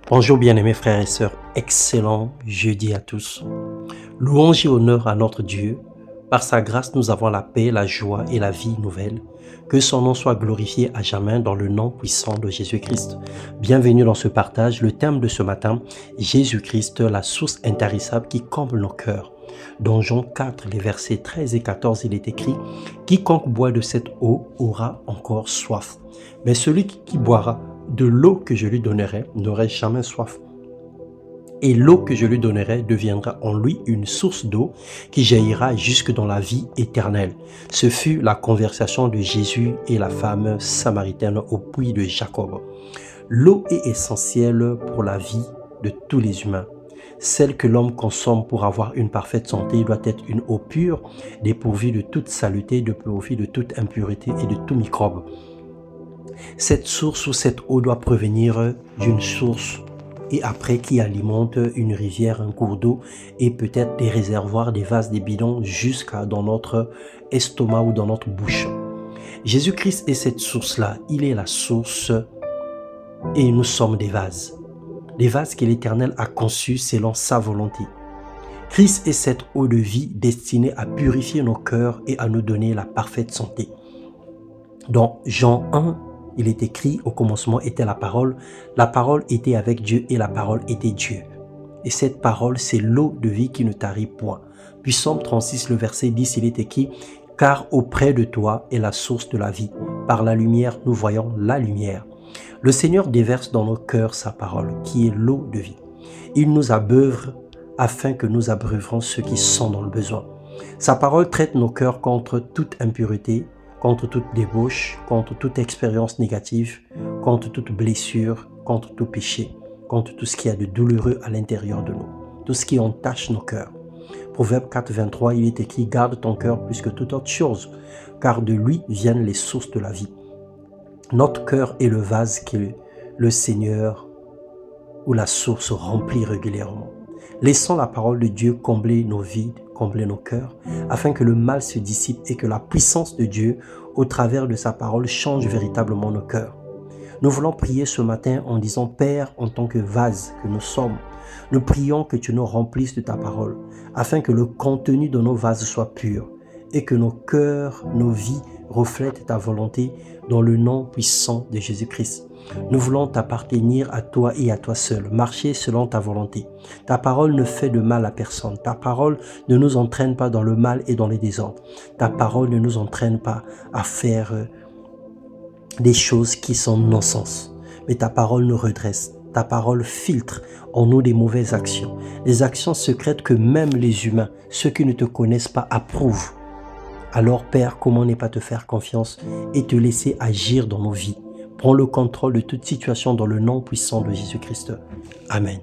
Bonjour bien-aimés frères et sœurs, excellent jeudi à tous. Louange et honneur à notre Dieu. Par sa grâce, nous avons la paix, la joie et la vie nouvelle. Que son nom soit glorifié à jamais dans le nom puissant de Jésus-Christ. Bienvenue dans ce partage. Le thème de ce matin, Jésus-Christ, la source intarissable qui comble nos cœurs. Dans Jean 4, les versets 13 et 14, il est écrit « Quiconque boit de cette eau aura encore soif. Mais celui qui boira de l'eau que je lui donnerai n'aurait jamais soif. Et l'eau que je lui donnerai deviendra en lui une source d'eau qui jaillira jusque dans la vie éternelle. » Ce fut la conversation de Jésus et la femme samaritaine au puits de Jacob. L'eau est essentielle pour la vie de tous les humains. Celle que l'homme consomme pour avoir une parfaite santé doit être une eau pure, dépourvue de toute saleté, dépourvue de toute impureté et de tout microbe. Cette source ou cette eau doit provenir d'une source et après qui alimente une rivière, un cours d'eau et peut-être des réservoirs, des vases, des bidons jusqu'à dans notre estomac ou dans notre bouche. Jésus-Christ est cette source-là, il est la source et nous sommes des vases que l'Éternel a conçus selon sa volonté. Christ est cette eau de vie destinée à purifier nos cœurs et à nous donner la parfaite santé. Dans Jean 1, il est écrit, au commencement était la parole était avec Dieu et la parole était Dieu. Et cette parole, c'est l'eau de vie qui ne tarit point. Puis Psaume 36, le verset 10, il est écrit, « Car auprès de toi est la source de la vie. Par la lumière, nous voyons la lumière. » Le Seigneur déverse dans nos cœurs sa parole, qui est l'eau de vie. Il nous abeuve afin que nous abreuverons ceux qui sont dans le besoin. Sa parole traite nos cœurs contre toute impureté, contre toute débauche, contre toute expérience négative, contre toute blessure, contre tout péché, contre tout ce qui y a de douloureux à l'intérieur de nous, tout ce qui entache nos cœurs. Proverbe 4, 23, il est écrit « Garde ton cœur plus que toute autre chose, car de lui viennent les sources de la vie. » Notre cœur est le vase que le Seigneur ou la source remplit régulièrement. Laissons la parole de Dieu combler nos vides, combler nos cœurs, afin que le mal se dissipe et que la puissance de Dieu, au travers de sa parole, change véritablement nos cœurs. Nous voulons prier ce matin en disant, Père, en tant que vase que nous sommes, nous prions que tu nous remplisses de ta parole, afin que le contenu de nos vases soit pur et que nos cœurs, nos vies reflètent ta volonté dans le nom puissant de Jésus-Christ. Nous voulons t'appartenir à toi et à toi seul, marcher selon ta volonté. Ta parole ne fait de mal à personne. Ta parole ne nous entraîne pas dans le mal et dans les désordres. Ta parole ne nous entraîne pas à faire des choses qui sont non-sens. Mais ta parole nous redresse. Ta parole filtre en nous des mauvaises actions. Les actions secrètes que même les humains, ceux qui ne te connaissent pas, approuvent. Alors Père, comment ne pas te faire confiance et te laisser agir dans nos vies? Prends le contrôle de toute situation dans le nom puissant de Jésus-Christ. Amen.